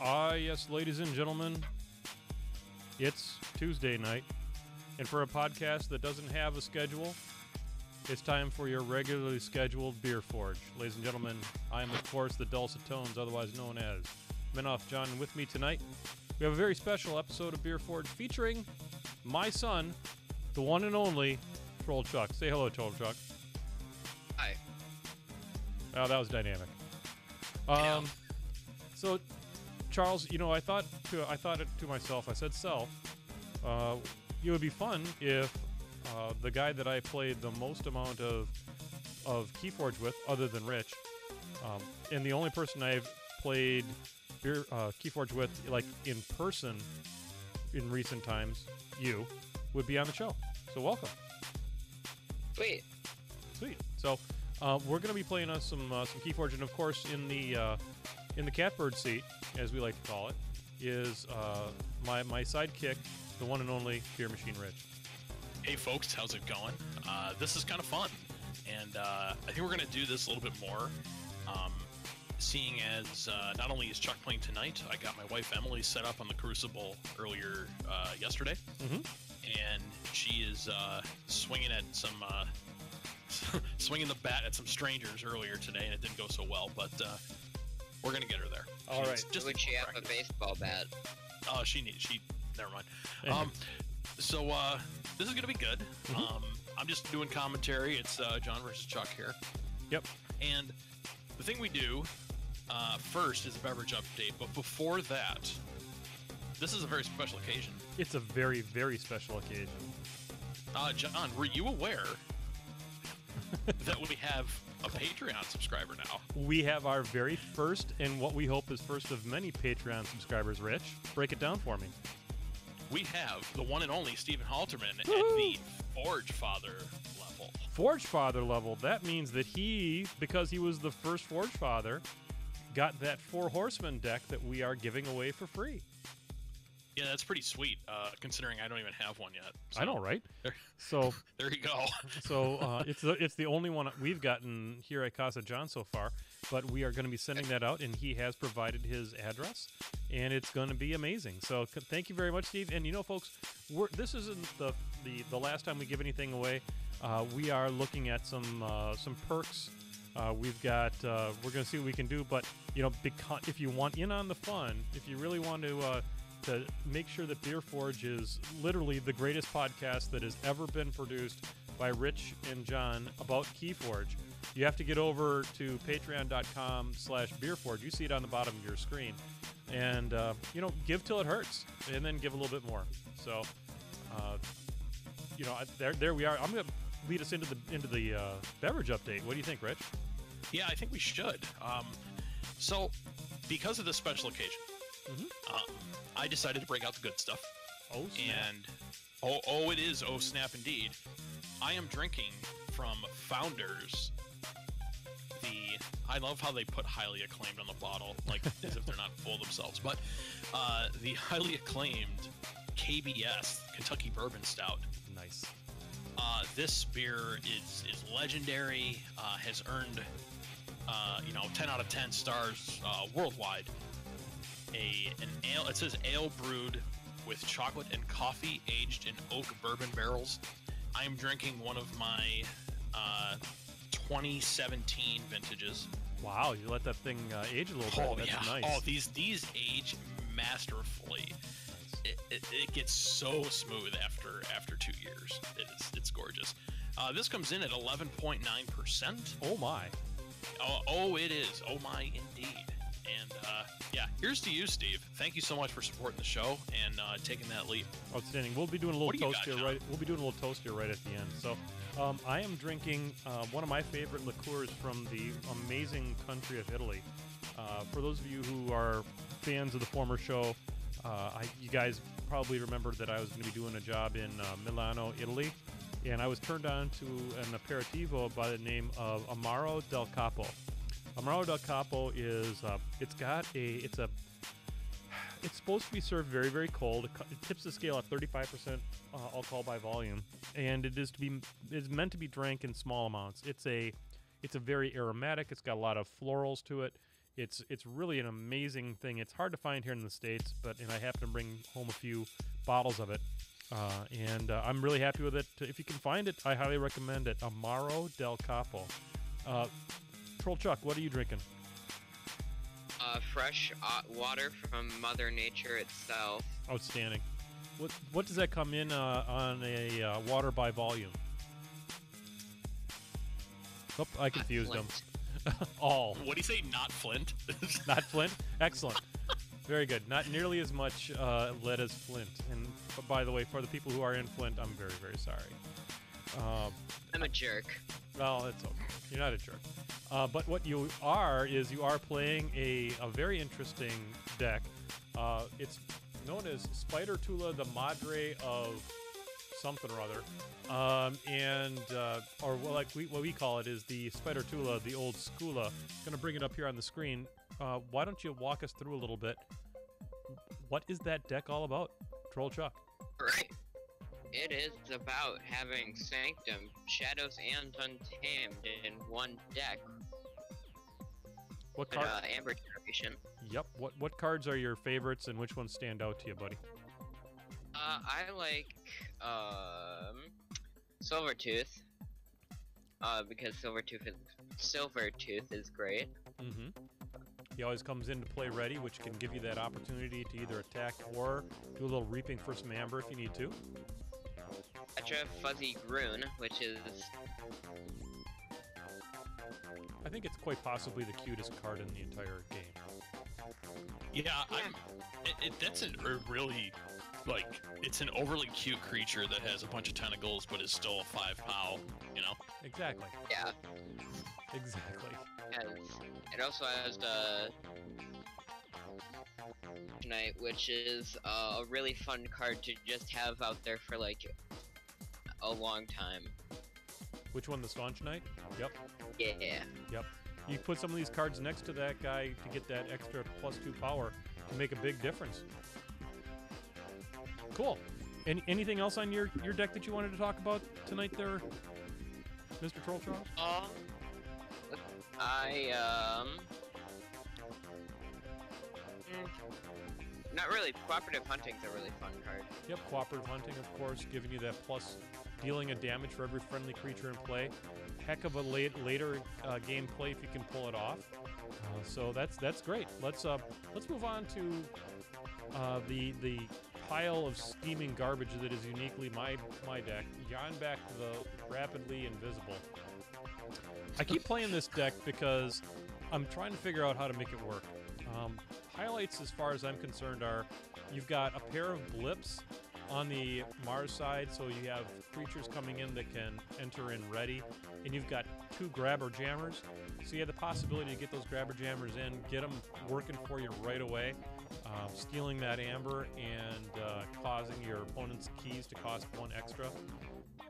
Yes, ladies and gentlemen, it's Tuesday night, and for a podcast that doesn't have a schedule, it's time for your regularly scheduled BeerForge. Ladies and gentlemen, I am, of course, the Dulcet Tones, otherwise known as Minoff John, and with me tonight, we have a very special episode of BeerForge featuring my son, the one and only Troll Chuck. Say hello, Troll Chuck. Hi. Oh, that was dynamic. So, Charles, you know, I thought it to myself. I said, it would be fun if the guy that I played the most amount of Keyforge with, other than Rich, and the only person I've played Keyforge with, like in person, in recent times, you would be on the show. So welcome. Sweet. So we're going to be playing us some Keyforge, and of course in the catbird seat, as we like to call it, is my sidekick, the one and only Beer Machine Rich. Hey folks, how's it going? This is kind of fun, and I think we're going to do this a little bit more, seeing as not only is Chuck playing tonight, I got my wife Emily set up on the Crucible earlier yesterday, and she is swinging at some swinging the bat at some strangers earlier today, and it didn't go so well, but we're going to get her there. All right. Just would she have a baseball bat? Oh, never mind. So this is going to be good. I'm just doing commentary. It's John versus Chuck here. Yep. And the thing we do first is a beverage update. But before that, this is a very special occasion. It's a very, very special occasion. John, were you aware that we have a Patreon subscriber now? We have our very first, and what we hope is first of many Patreon subscribers. Rich, break it down for me. We have the one and only Stephen Halterman at the Forge Father level. Forge Father level. That means that he, because he was the first Forge Father, got that Four Horsemen deck that we are giving away for free. Yeah, that's pretty sweet, considering I don't even have one yet. So. I know, right? So there you go. So it's the only one we've gotten here at Casa John so far, but we are going to be sending that out, and he has provided his address, and it's going to be amazing. So thank you very much, Steve. And you know, folks, this isn't the last time we give anything away. We are looking at some perks. We've got we're going to see what we can do, but you know, if you want in on the fun, if you really want to make sure that BeerForge is literally the greatest podcast that has ever been produced by Rich and John about Keyforge, you have to get over to patreon.com/BeerForge. You see it on the bottom of your screen. And, give till it hurts, and then give a little bit more. So, there we are. I'm going to lead us into the beverage update. What do you think, Rich? Yeah, I think we should. So, because of this special occasion, I decided to break out the good stuff. Oh, snap. And, it is, oh, snap indeed. I am drinking from Founders. I love how they put highly acclaimed on the bottle, like as if they're not full themselves. But the highly acclaimed KBS, Kentucky Bourbon Stout. Nice. This beer is legendary, has earned 10 out of 10 stars worldwide. An ale. It says ale brewed with chocolate and coffee, aged in oak bourbon barrels. I am drinking one of my 2017 vintages. Wow, you let that thing age a little bit. That's nice. Oh, these age masterfully. Nice. It gets so smooth after 2 years. It's gorgeous. This comes in at 11.9%. Oh my. Oh, it is. Oh my, indeed. And here's to you, Steve. Thank you so much for supporting the show and taking that leap. Outstanding. We'll be doing a little toast here, right? We'll be doing a little toast here right at the end. So, I am drinking one of my favorite liqueurs from the amazing country of Italy. For those of you who are fans of the former show, you guys probably remember that I was going to be doing a job in Milano, Italy, and I was turned on to an aperitivo by the name of Amaro del Capo. Amaro del Capo is it's supposed to be served very, very cold. It tips the scale at 35% alcohol by volume, and it's meant to be drank in small amounts. It's a very aromatic. It's got a lot of florals to it, It's really an amazing thing. It's hard to find here in the States, and I happen to bring home a few bottles of it. And I'm really happy with it. If you can find it, I highly recommend it. Amaro del Capo. Troll Chuck, what are you drinking? Fresh water from Mother Nature itself. Outstanding. What does that come in on a water by volume? Oh, I confused them. All. What do you say? Not Flint? Not Flint? Excellent. Very good. Not nearly as much lead as Flint. And by the way, for the people who are in Flint, I'm very, very sorry. I'm a jerk. Well, it's okay. You're not a jerk. But what you are is you are playing a very interesting deck. It's known as Spider Tula, the Madre of something or other. Or like what we call it is the Spider Tula, the old Skula. Going to bring it up here on the screen. Why don't you walk us through a little bit? What is that deck all about, Troll Chuck? Right. It is about having Sanctum, Shadows, and Untamed in one deck. What card? Amber generation. Yep. What cards are your favorites, and which ones stand out to you, buddy? I like Silvertooth. Because Silvertooth is great. Mm-hmm. He always comes into play ready, which can give you that opportunity to either attack or do a little reaping for some amber if you need to. Petra Fuzzy Groon, which is... I think it's quite possibly the cutest card in the entire game. Yeah, that's a really, like, it's an overly cute creature that has a bunch of tentacles but is still a 5-pow, you know? Exactly. Yeah. Exactly. It also has the Knight, which is a really fun card to just have out there for like a long time. Which one, the Staunch Knight? Yep. Yeah. Yep. You put some of these cards next to that guy to get that extra +2 power to make a big difference. Cool. Anything else on your deck that you wanted to talk about tonight there, Mr. Troll Charles? Not really. Cooperative Hunting's a really fun card. Yep, Cooperative Hunting, of course, giving you that plus dealing a damage for every friendly creature in play. Heck of a later game play if you can pull it off. So that's great. Let's move on to the pile of steaming garbage that is uniquely my deck. Back to the Rapidly Invisible. I keep playing this deck because I'm trying to figure out how to make it work. Highlights, as far as I'm concerned, are you've got a pair of blips on the Mars side, so you have creatures coming in that can enter in ready, and you've got 2 grabber jammers, so you have the possibility to get those grabber jammers in, get them working for you right away, stealing that amber and causing your opponent's keys to cost 1 extra.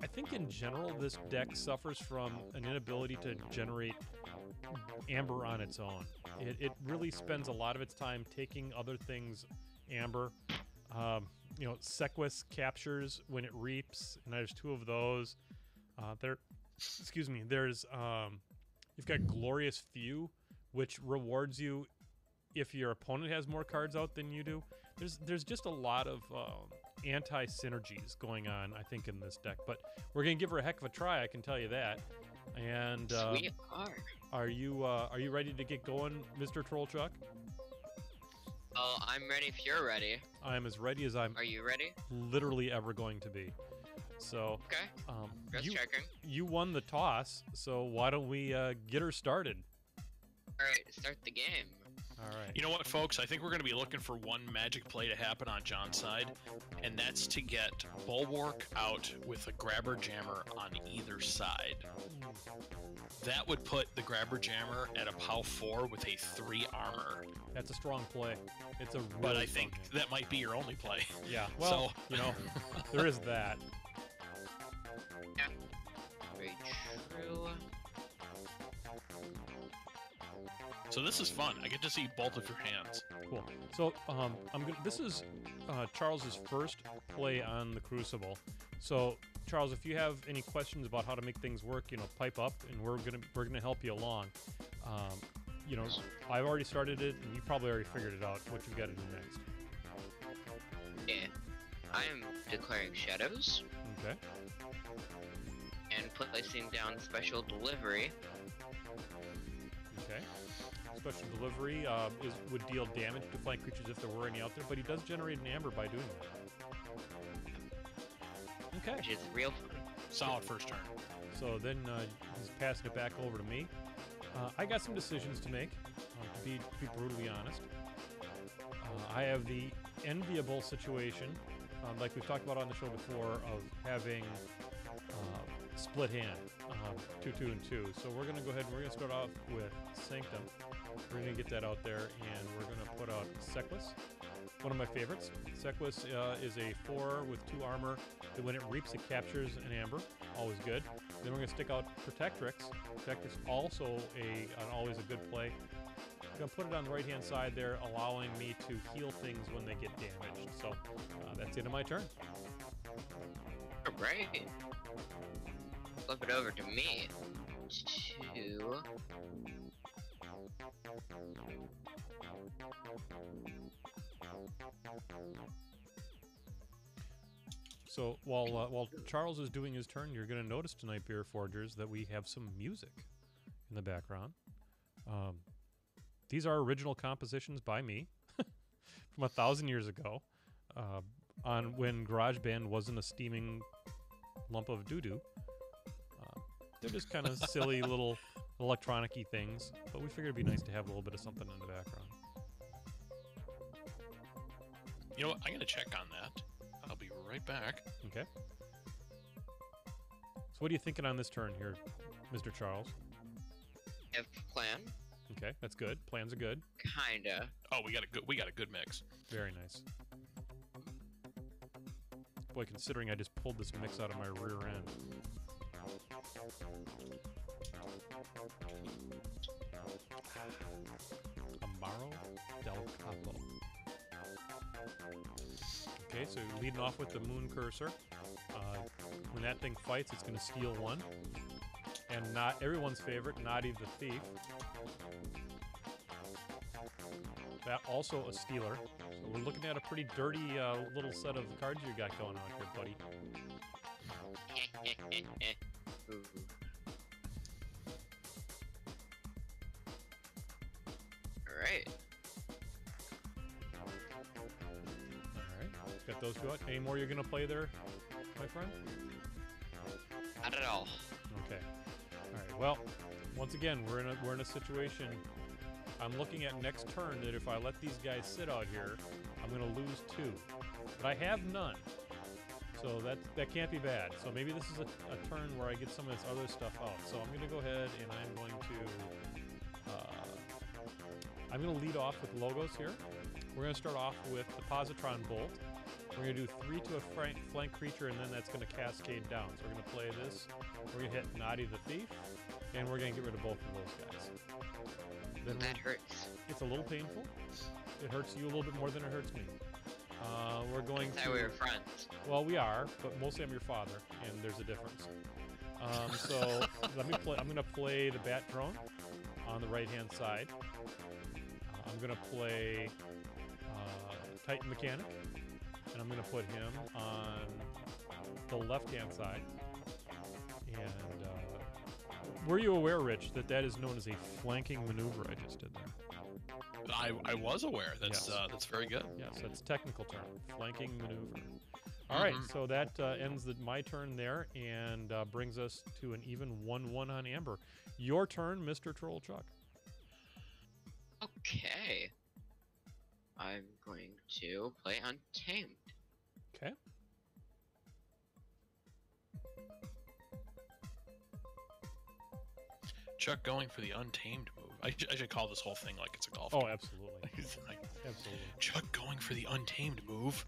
I think in general this deck suffers from an inability to generate amber on its own. It really spends a lot of its time taking other things amber. Sequus captures when it reaps, and there's 2 of those. There's you've got Glorious Few, which rewards you if your opponent has more cards out than you do. There's just a lot of anti-synergies going on, I think, in this deck. But we're gonna give her a heck of a try, I can tell you that. And we are. Are you ready to get going, Mr. Troll Chuck? Oh, I'm ready if you're ready. I'm as ready as I'm. Are you ready? Literally ever going to be. So. Okay. Just checking. You won the toss, so why don't we get her started? All right, start the game. All right. You know what, folks? I think we're going to be looking for one magic play to happen on John's side, and that's to get Bulwark out with a Grabber Jammer on either side. That would put the Grabber Jammer at a POW 4 with a 3 armor. That's a strong play. It's a really But I think that might be your only play. Yeah, well, there is that. Yeah. Very true. So this is fun. I get to see both of your hands. Cool. So this is Charles's first play on the Crucible. So Charles, if you have any questions about how to make things work, pipe up, and we're gonna help you along. you know, I've already started it, and you probably already figured it out what you've got to do next. Yeah. I am declaring shadows Okay. and placing down special delivery. Okay. Special delivery would deal damage to flank creatures if there were any out there, but he does generate an amber by doing that. Okay. Which is real fun. Solid first turn. So then he's passing it back over to me. I got some decisions to make, to be brutally honest. I have the enviable situation, like we've talked about on the show before, of having split hand, 2, 2, and 2. So we're going to go ahead and we're going to start off with Sanctum. We're going to get that out there, and we're going to put out Sequus, one of my favorites. Sequus is a 4 with 2 armor that when it reaps, it captures an amber. Always good. Then we're going to stick out Protectrix. Protectrix also always a good play. I'm going to put it on the right-hand side there, allowing me to heal things when they get damaged. So that's the end of my turn. Alright. Flip it over to me. To... So while Charles is doing his turn, you're going to notice tonight, BeerForgers, that we have some music in the background. These are original compositions by me from 1,000 years ago, on when GarageBand wasn't a steaming lump of doo-doo. They're just kind of silly little electronic-y things, but we figured it'd be nice to have a little bit of something in the background. You know what? I'm gonna check on that. I'll be right back. Okay. So what are you thinking on this turn here, Mr. Charles? Have plan. Okay, that's good. Plans are good. Kinda. Oh, we got a good mix. Very nice. Boy, considering I just pulled this mix out of my rear end. Amaro del Capo. Okay, so you're leading off with the Moon Cursor. When that thing fights, it's going to steal 1. And not everyone's favorite, Naughty the Thief. That also a stealer. So we're looking at a pretty dirty little set of cards you got going on here, buddy. Ooh. Alright. Alright, got those two out. Any more you're going to play there, my friend? Not at all. Okay. Alright, well, once again, we're in a situation. I'm looking at next turn that if I let these guys sit out here, I'm going to lose 2. But I have none. So that can't be bad. So maybe this is a turn where I get some of this other stuff out. So I'm going to go ahead and I'm going to lead off with logos here. We're going to start off with the Positron Bolt. We're going to do 3 to a flank creature, and then that's going to cascade down. So we're going to play this. We're going to hit Naughty the Thief, and we're going to get rid of both of those guys. Then That hurts. it's a little painful. It hurts you a little bit more than it hurts me. We're going I thought we were friends. Well, we are, but mostly I'm your father, and there's a difference. So let me play. I'm going to play the Bat Drone on the right-hand side. I'm going to play Titan Mechanic, and I'm going to put him on the left-hand side. And were you aware, Rich, that is known as a flanking maneuver I just did there? I was aware. That's Yes. that's very good. Yes, that's a technical term, flanking maneuver. All right, so that ends my turn there and brings us to an even 1-1 on Amber. Your turn, Mr. Troll Chuck. Okay. I'm going to play Untamed. Okay. Chuck going for the Untamed move. I should call this whole thing like it's a golf Oh, game. absolutely. He's like, Absolutely. Chuck going for the Untamed move.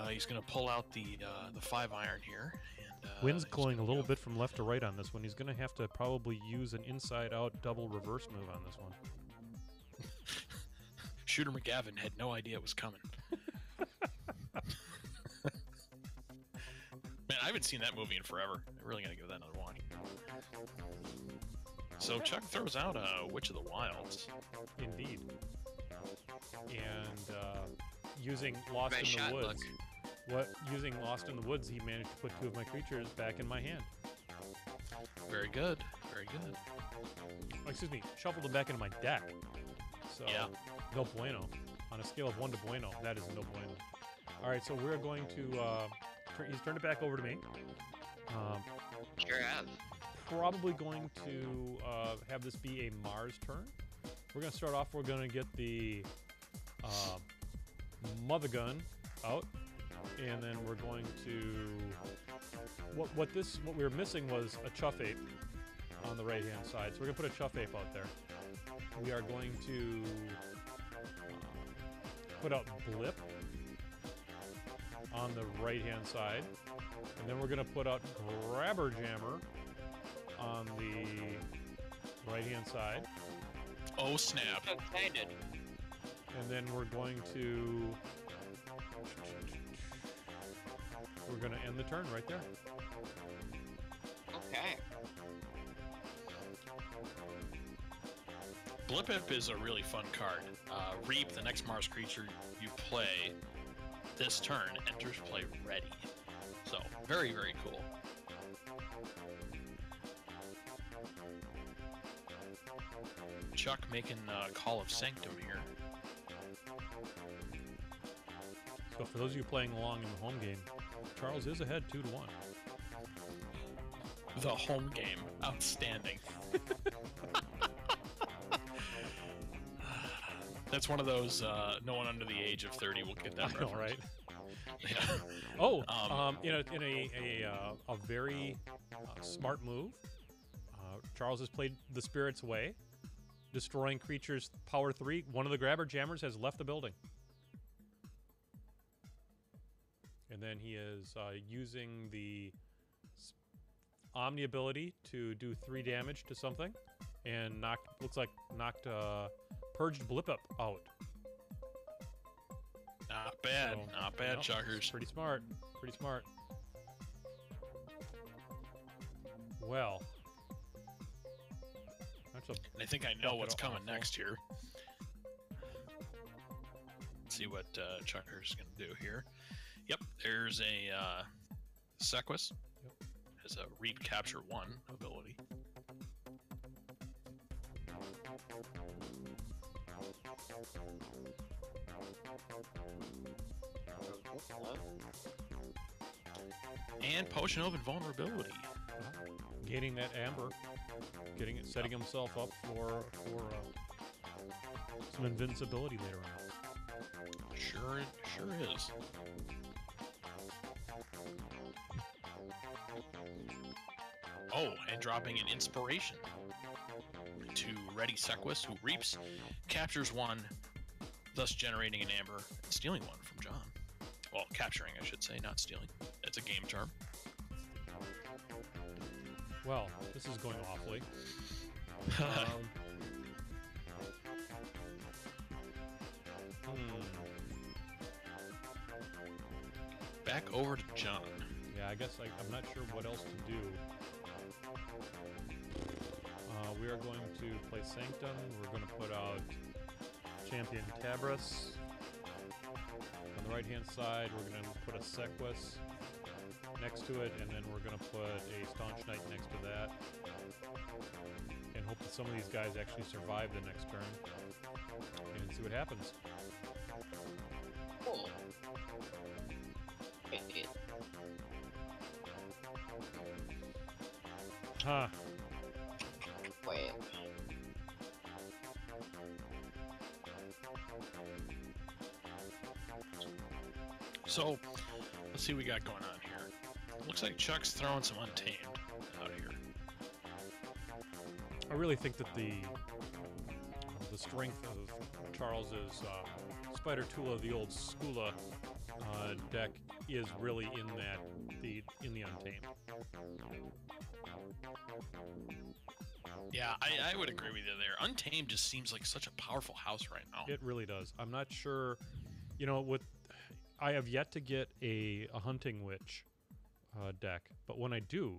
He's gonna pull out the 5-iron here. And, Wind's he's going a gonna little go- bit from left to right on this one. He's going to have to probably use an inside-out double reverse move on this one. Shooter McGavin had no idea it was coming. Man, I haven't seen that movie in forever. I'm really gonna give that another watch. So Chuck throws out a Witch of the Wilds. Indeed. And using Lost Nice in shot, the Woods, using Lost in the Woods, he managed to put 2 of my creatures back in my hand. Very good. Very good. Oh, excuse me, shuffled them back into my deck. So, Yeah. no bueno. On a scale of 1 to bueno, that is no bueno. All right, so we're going to. He's turned it back over to me. Sure have. Probably going to have this be a Mars turn. We're going to start off. We're going to get the Mother Gun out, and then we're going to. What we were missing was a Chuff Ape on the right hand side, so we're going to put a Chuff Ape out there. We are going to put out Blip on the right hand side, and then we're going to put out Grabber Jammer on the right hand side, Oh, snap. So excited. and then we're going to end the turn right there. Okay. Blipip is a really fun card. Reap, the next Mars creature you play this turn, enters play ready. So, very, very cool. Chuck making a call of Sanctum here. So for those of you playing along in the home game, Charles is ahead 2-1. The home game. Outstanding. That's one of those, no one under the age of 30 will get that I know, reference. right? Yeah. Oh, in a very smart move, Charles has played the Spirit's Way, destroying creatures power 3. One of the Grabber Jammers has left the building. And then he is using the Omni ability to do 3 damage to something, and knocked Purged Blip-Up out. Not bad. So, Not bad, no, Chuckers. Pretty smart. Pretty smart. Well, that's a And I think I know what's coming next here. Let's see what Chucker's going to do here. Yep, there's a Sequus. Yep. Has a Reap Capture 1 ability. And Potion of Invulnerability. gaining that amber, setting himself up for some invincibility later on. Sure is. Oh, and dropping an inspiration to Ready Sequus, who reaps, captures 1, thus generating an amber and stealing 1 from John. Well, capturing, I should say, not stealing. That's a game term. Well, this is going awfully. Back over to John. Yeah, I guess I'm not sure what else to do. We are going to play Sanctum. We're going to put out Champion Tabras. On the right-hand side, we're going to put a Sequus next to it, and then we're going to put a Staunch Knight next to that. And hope that some of these guys actually survive the next turn. And see what happens. Cool. Huh. Wait. So, let's see what we got going on here. Looks like Chuck's throwing some Untamed out here. I really think that the strength of Charles's Spider Tool of the old Skula deck is really in the Untamed. Yeah, I would agree with you there. Untamed just seems like such a powerful house right now. It really does. I'm not sure, I have yet to get a Hunting Witch deck, but when I do,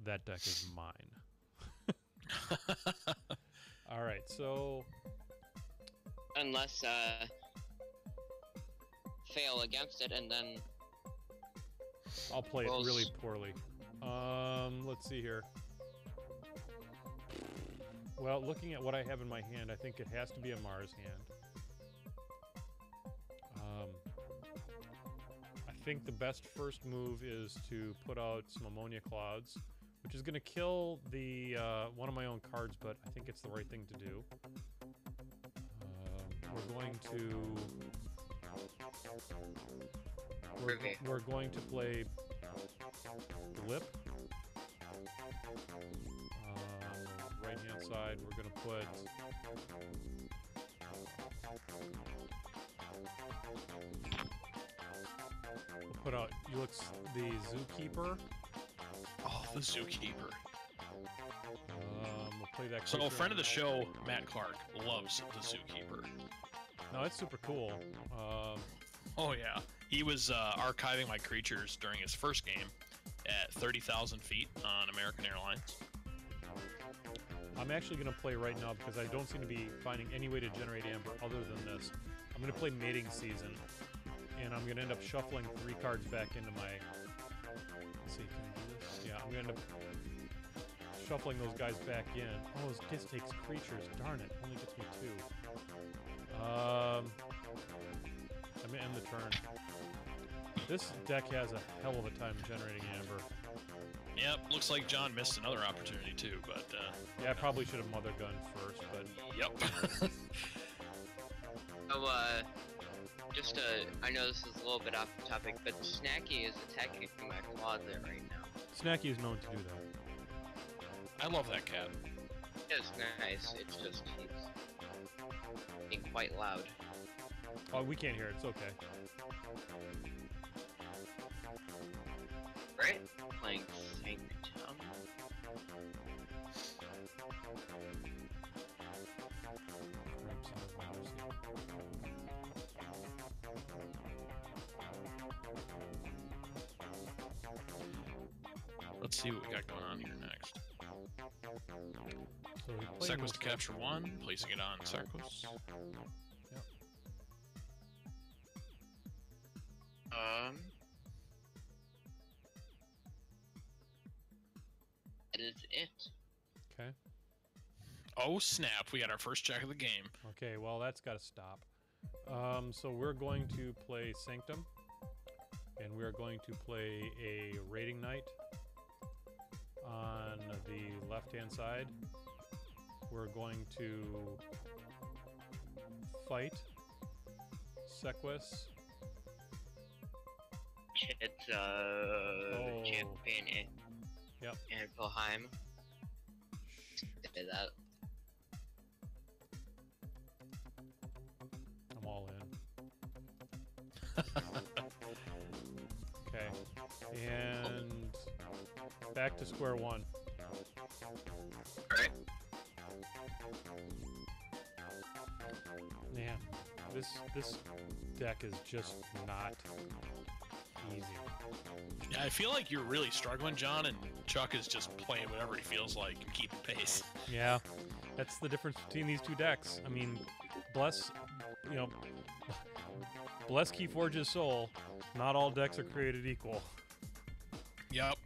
that deck is mine. All right, so Unless fail against it and then I'll play it Well, really poorly. Let's see here. Well, looking at what I have in my hand, I think it has to be a Mars hand. I think the best first move is to put out some ammonia clouds, which is going to kill the one of my own cards, but I think it's the right thing to do. We're going to play Blip. Right hand side, we're going to put we'll put out the Zookeeper. Oh, the Zookeeper. We'll play that. So a friend of the show, Matt Clark, loves the Zookeeper. No, it's super cool. Oh yeah, he was archiving my creatures during his first game at 30,000 feet on American Airlines. I'm actually going to play right now because I don't seem to be finding any way to generate amber other than this. I'm going to play Mating Season, and I'm going to end up shuffling 3 cards back into my... Let's see, can I do this? Yeah, I'm going to end up shuffling those guys back in. Oh, this takes creatures. Darn it, only gets me 2. I'm going to end the turn. This deck has a hell of a time generating amber. Yep, looks like John missed another opportunity too, but... yeah, I probably should have Mother Gun first, but... Yep. So, I know this is a little bit off topic, but Snacky is attacking my closet right now. Snacky is known to do that. I love that cat. It's nice, it's just, he's being quite loud. Oh, we can't hear it, it's okay. Right? Playing Sanctum. Let's see what we got going on here next. So Sequus to capture 1, placing it on Sequus. Yep. That is it. Okay. Oh snap, we got our first check of the game. Okay, well that's got to stop. So we're going to play Sanctum, and we're going to play a Raiding Knight on the left-hand side. We're going to fight Sequus. It's Oh. champion Yep. and Wilhelm. Did that. I'm all in. Okay. And back to square one. Alright. Man, this deck is just not easy. Yeah, I feel like you're really struggling, John, and Chuck is just playing whatever he feels like and keeping pace. Yeah, that's the difference between these two decks. I mean, bless Keyforge's soul. Not all decks are created equal. Yep.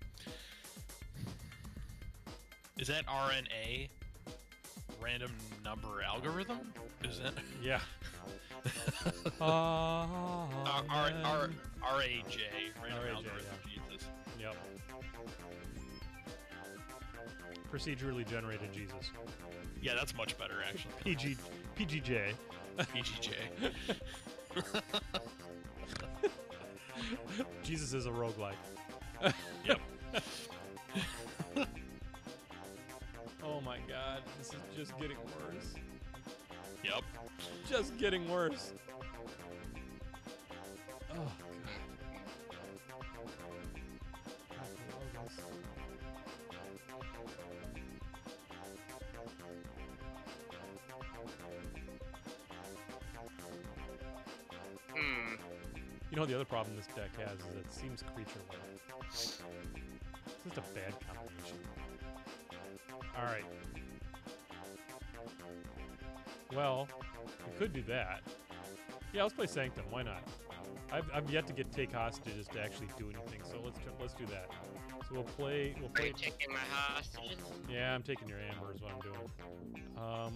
Is that RNA? Random number algorithm? Is that? Yeah. RAJ. Random RAJ, algorithm. Jesus. Yep. Procedurally generated Jesus. Yeah, that's much better, actually. PGJ. PGJ. Jesus is a roguelike. Yep. Oh my god, this is just getting worse. Yep. Just getting worse. Oh god. You know the other problem this deck has is it seems creature-like. It's just a bad combination. Alright. Well, we could do that. Yeah, let's play Sanctum. Why not? I've yet to take hostages to actually do anything, so let's do that. So we'll play. Are you taking my hostages? Yeah, I'm taking your amber is what I'm doing.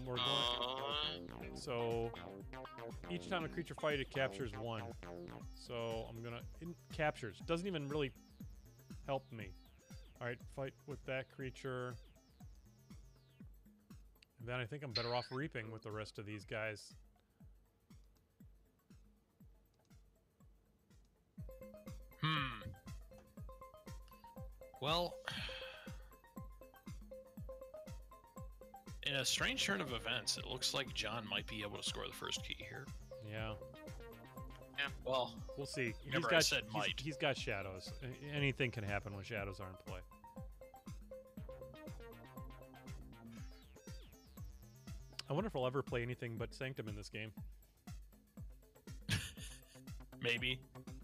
We're going. So each time a creature fight, it captures 1. So I'm gonna captures. Doesn't even really help me. All right, fight with that creature. And then I think I'm better off reaping with the rest of these guys. Well, in a strange turn of events, it looks like John might be able to score the first key here. Yeah. Yeah. Well, we'll see. Remember, I said might. He's got shadows. Anything can happen when shadows are in play. I wonder if I'll ever play anything but Sanctum in this game. Maybe.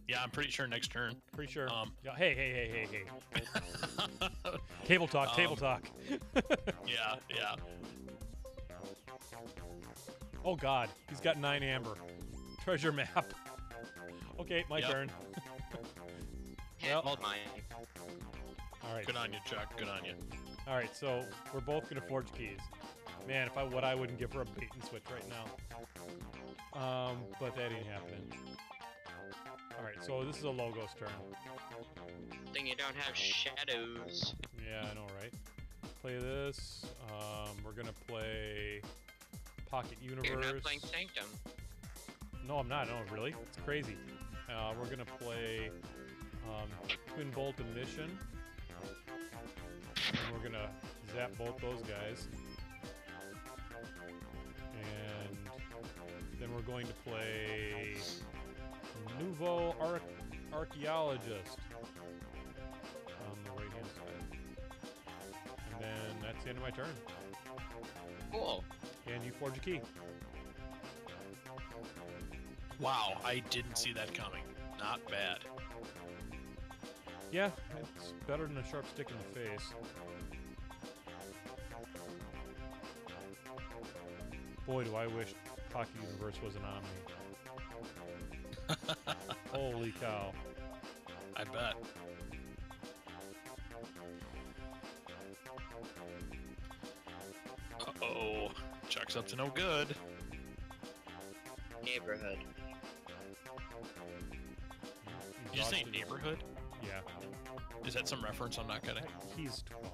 Yeah, I'm pretty sure next turn. Pretty sure. Yeah, hey. Table talk, table talk. Yeah. Oh God, he's got 9 amber. Treasure map. Okay, my turn. Well, mine. All right. Good on you, Chuck. Good on you. All right, so we're both gonna forge keys. Man, what I wouldn't give for a bait and switch right now. But that ain't happening. All right, so this is a Logos turn. Thing you don't have shadows. Yeah, I know, right? Play this. We're gonna play Pocket Universe. You're not playing Sanctum. No, I'm not. No, really? It's crazy. We're gonna play Twin Bolt and Mission. And we're gonna zap both those guys. And then we're going to play Nouveau Archaeologist on the right hand side. And then that's the end of my turn. Cool. And you forge a key. Wow, I didn't see that coming. Not bad. Yeah, it's better than a sharp stick in the face. Boy, do I wish Pocket Universe wasn't on me. Holy cow. I bet. Uh-oh. Chuck's up to no good. Neighborhood. Did you say neighborhood? Yeah. Is that some reference I'm not getting? He's 12.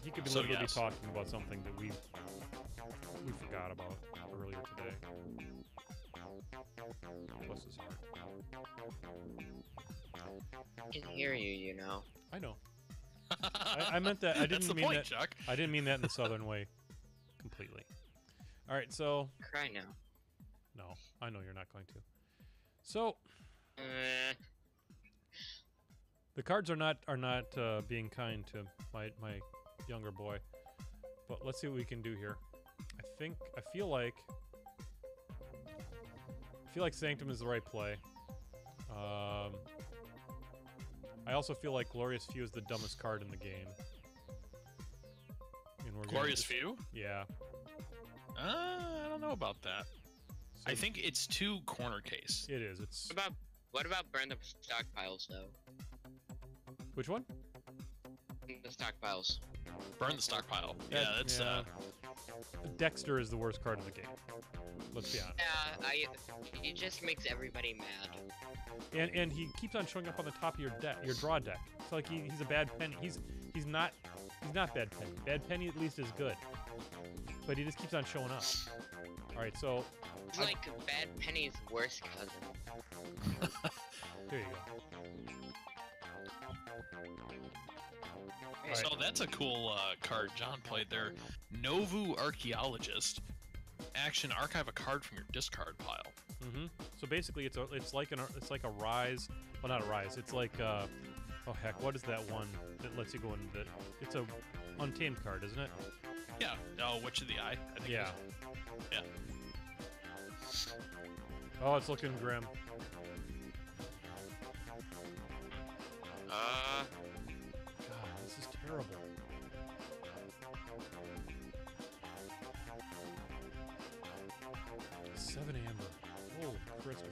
He could be So, literally yes. be talking about something that we forgot about earlier today. Bless his heart. I can hear you, you know. I know. I meant that. I didn't That's the mean point, that. Chuck. I didn't mean that in the southern way. Completely. All right, so Cry now. no, I know you're not going to. So the cards are not being kind to my younger boy, but let's see what we can do here. I feel like Sanctum is the right play. I also feel like Glorious Few is the dumbest card in the game. And we're Glorious Few? Yeah. I don't know about that. So I think it's too corner case. it is. It's What about burn the stockpiles though? which one? The stockpiles. Burn the stockpile. Yeah, that's Dexter is the worst card in the game. Let's be honest. Yeah, it just makes everybody mad. And he keeps on showing up on the top of your draw deck. It's like he's a bad penny. He's not bad penny. Bad penny at least is good, but he just keeps on showing up. All right, so It's like Bad Penny's worst cousin. there you go. Hey, So that's a cool card John played there. Novu Archaeologist. Action: archive a card from your discard pile. Mm-hmm. So basically, it's like a rise. Well, not a rise. It's like oh heck, what is that one that lets you go into the? It's a Untamed card, isn't it? Yeah. Oh, Witch of the Eye. I think Yeah. Yeah. Oh, it's looking grim. God, this is terrible. 7 amber. Holy Christopher.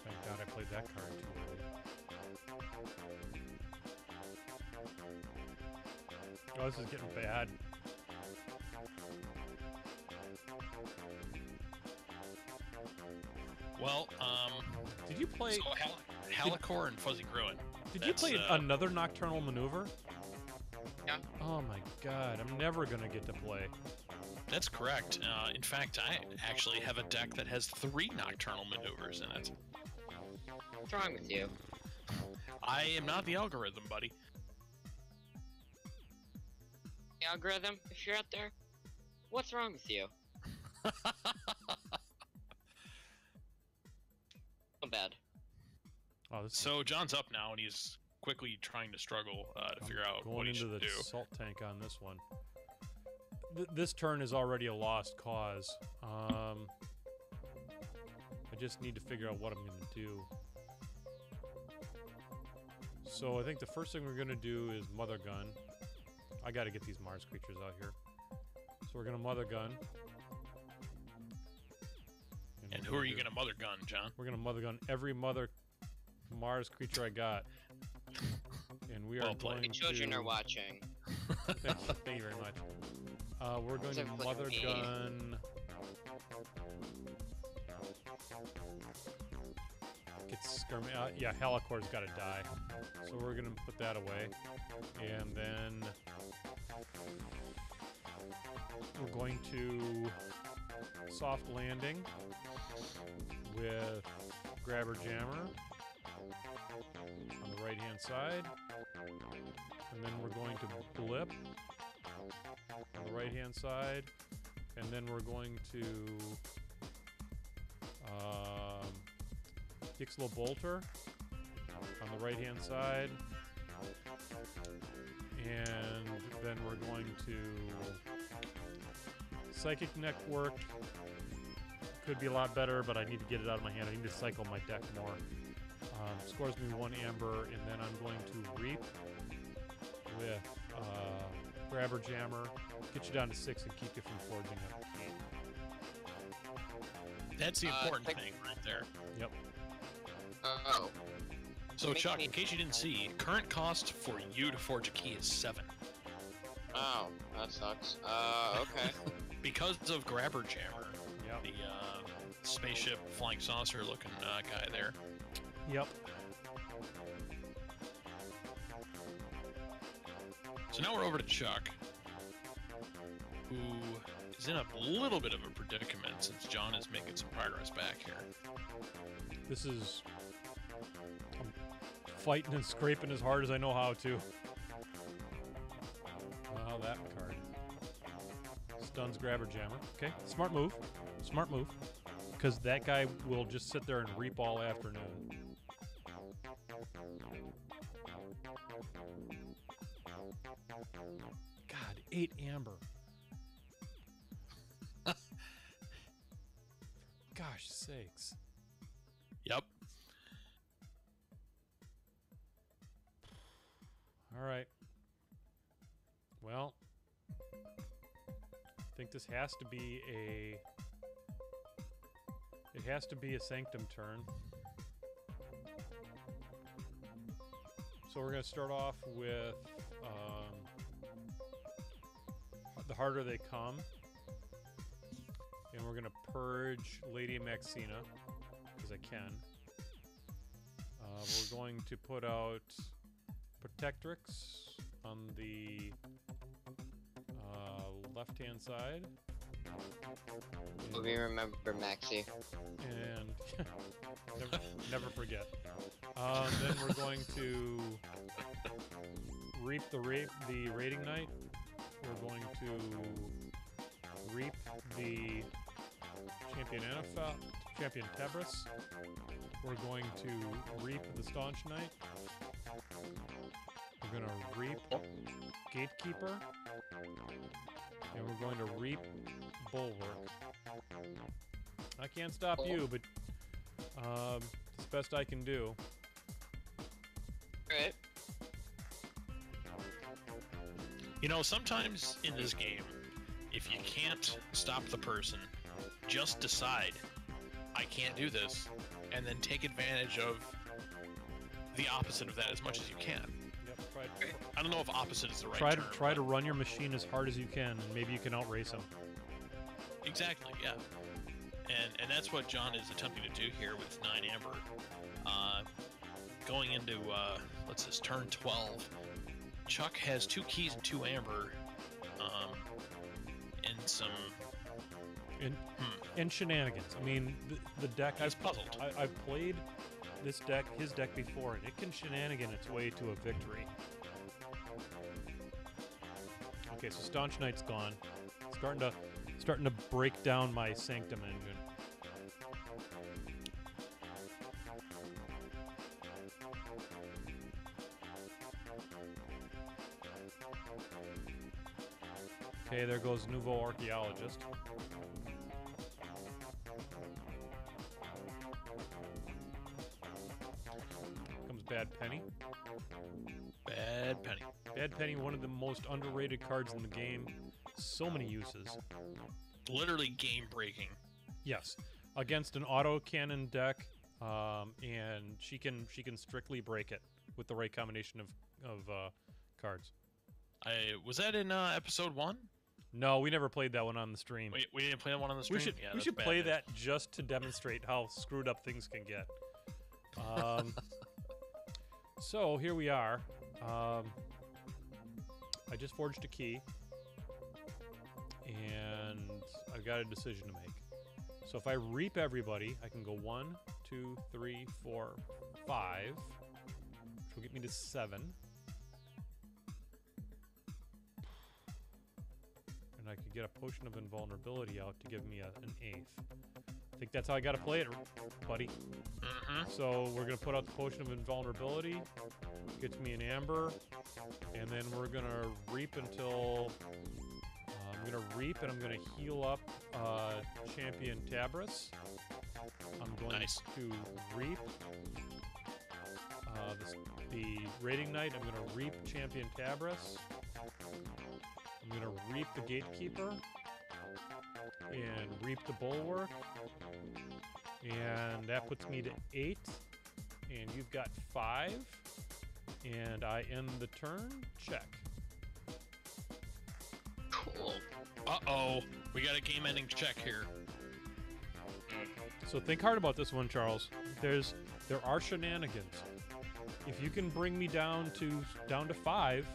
Thank God I played that card too early. Oh, this is getting bad. Well, Did you play? so Halicor and Fuzzy Gruin. Did you play another Nocturnal Maneuver? Yeah. Oh my God, I'm never gonna get to play. That's correct. In fact, I actually have a deck that has 3 Nocturnal Maneuvers in it. What's wrong with you? I am not the algorithm, buddy. The algorithm, if you're out there, what's wrong with you? So bad. Oh, this So John's up now, and he's quickly trying to struggle to figure out going what he into should the do. salt tank on this one. This turn is already a lost cause. I just need to figure out what I'm going to do. So I think the first thing we're going to do is Mother Gun. I got to get these Mars creatures out here. So we're going to Mother Gun. And who are you going to Mother Gun, John? We're going to Mother Gun every Mother Mars creature I got. And we are Well played. going The children to... are watching. Thank you very much. We're going to Except for Mother me. Gun... Get skirmish. Yeah, Helicor's got to die. So we're going to put that away. And then... we're going to... Soft Landing with Grabber Jammer on the right hand side, and then we're going to Blip on the right hand side, and then we're going to Ixlo Bolter on the right hand side, and then we're going to Psychic Network. Could be a lot better, but I need to get it out of my hand. I need to cycle my deck more. Scores me 1 amber, and then I'm going to Reap with Grabber Jammer. Get you down to 6 and keep you from forging up. That's the important thing right there. Yep. Oh. So Chuck, in case you didn't see, current cost for you to forge a key is 7. Oh, that sucks. Okay. Because of Grabber Jammer, Yep. the spaceship flying saucer looking guy there. Yep. So now we're over to Chuck, who is in a little bit of a predicament since John is making some progress back here. This is... I'm fighting and scraping as hard as I know how to. Wow, that card. Stuns Grabber Jammer. Okay, smart move. Smart move. Because that guy will just sit there and reap all afternoon. God, 8 amber. Gosh sakes. Yep. All right. Well, I think this has to be a... It has to be a Sanctum turn. So we're going to start off with the harder they come. And we're going to purge Lady Maxina, because I can. We're going to put out Protectrix on the left-hand side. We remember Maxie. And never forget. Then we're going to reap the raiding knight. We're going to reap the champion Tebris. We're going to reap the staunch knight. We're going to reap Gatekeeper. And we're going to reap Bulwark. I can't stop you, but it's the best I can do. Alright. You know, sometimes in this game, if you can't stop the person, just decide, I can't do this, and then take advantage of the opposite of that as much as you can. Yep, I don't know if opposite is the right term. try to run your machine as hard as you can, and maybe you can outrace him. Exactly, yeah. And that's what John is attempting to do here with 9 Amber. Going into, what's this, turn 12. Chuck has 2 keys and 2 Amber, and some... And shenanigans. I mean, the deck... He's puzzled. I've played his deck before, and it can shenanigan its way to a victory. Okay, so Staunch Knight's gone. Starting to break down my Sanctum engine. Okay, there goes Nouveau Archaeologist. Comes Bad Penny. Bad Penny. Bad Penny, one of the most underrated cards in the game. So many uses. Literally game-breaking. Yes, against an auto cannon deck, and she can strictly break it with the right combination of cards. Was that in episode 1? No, we never played that one on the stream. Wait, we didn't play that one on the stream? We should play that just to demonstrate how screwed up things can get. So here we are. I just forged a key, and I've got a decision to make. So if I reap everybody, I can go 1, 2, 3, 4, 5, which will get me to 7. And I could get a Potion of Invulnerability out to give me an 8th. I think that's how I got to play it, buddy. So we're going to put out the Potion of Invulnerability. Gets me an Amber. And then we're going to reap until... I'm going to reap and I'm going to heal up Champion Tabris. I'm going to reap the Raiding Knight. I'm going to reap Champion Tabris. I'm going to reap the Gatekeeper. And reap the Bulwark. And that puts me to 8. And you've got 5. And I end the turn. Check. Cool. Uh-oh. We got a game-ending check here. So think hard about this one, Charles. There are shenanigans. If you can bring me down to 5,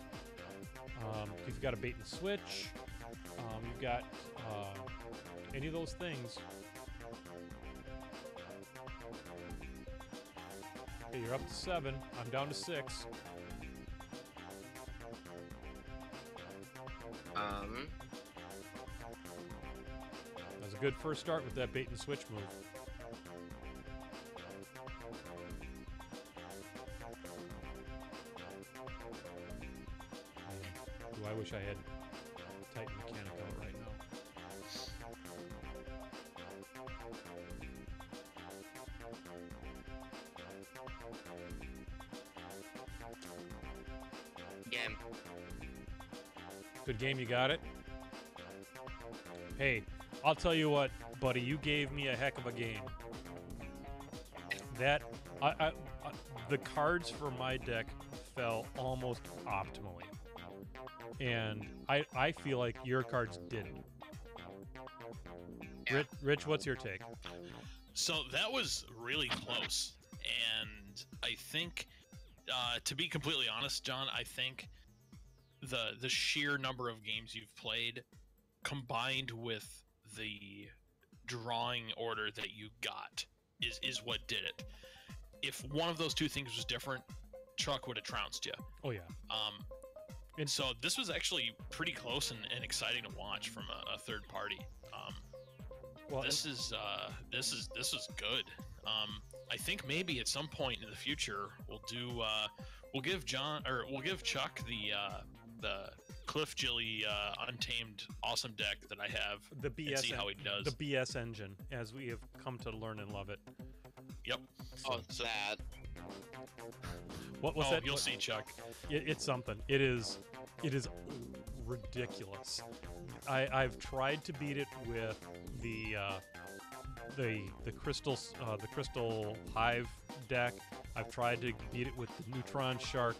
you've got a bait and switch. You've got any of those things. Okay, you're up to 7. I'm down to 6. That was a good first start with that bait and switch move. Man, I wish I had Titan Mechanic out right now. Game. Good game, you got it? Hey, I'll tell you what, buddy, you gave me a heck of a game. The cards for my deck fell almost optimally. And I feel like your cards didn't. Yeah. Rich, what's your take? So that was really close. And I think, to be completely honest, John, I think the sheer number of games you've played combined with the drawing order that you got is what did it. If one of those two things was different, Chuck would have trounced you. Oh yeah. And so this was actually pretty close and exciting to watch from a third party. Well, this is good. I think maybe at some point in the future we'll give Chuck the Cliff Jilly Untamed awesome deck that I have. The BS and see how he does. The BS engine, as we have come to learn and love it. Yep. Oh, sad. What's that? You'll see, Chuck. It's something. It is ridiculous. I've tried to beat it with the crystal hive deck. I've tried to beat it with the neutron shark.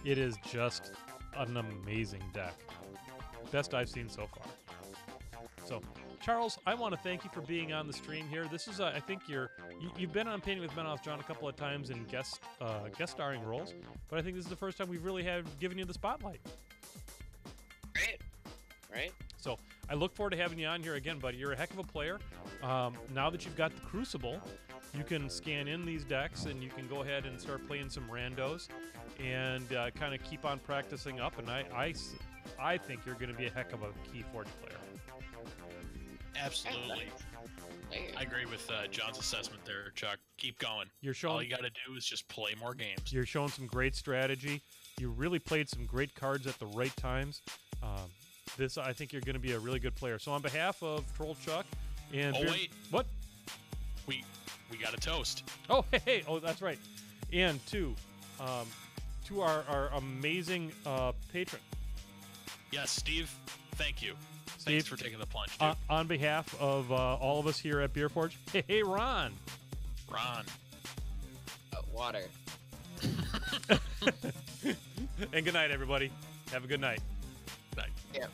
It is just an amazing deck. Best I've seen so far. So, Charles, I want to thank you for being on the stream here. This is, I think you've been on Painting with Menoth John a couple of times in guest starring roles, but I think this is the first time we've really given you the spotlight. Great. Right? So I look forward to having you on here again, buddy. You're a heck of a player. Now that you've got the Crucible, you can scan in these decks and you can go ahead and start playing some randos and kind of keep on practicing up. And I think you're going to be a heck of a Key Forge player. Absolutely. I agree with John's assessment there, Chuck. Keep going. All you got to do is just play more games. You're showing some great strategy. You really played some great cards at the right times. I think you're going to be a really good player. So on behalf of Troll Chuck and wait, what? We got a toast. Oh hey, oh that's right. And to our amazing patron. Yes, Steve. Thank you. Steve, thanks for taking the plunge, dude. On behalf of all of us here at BeerForge, hey Ron. Water. And good night, everybody. Have a good night. Night. Yeah.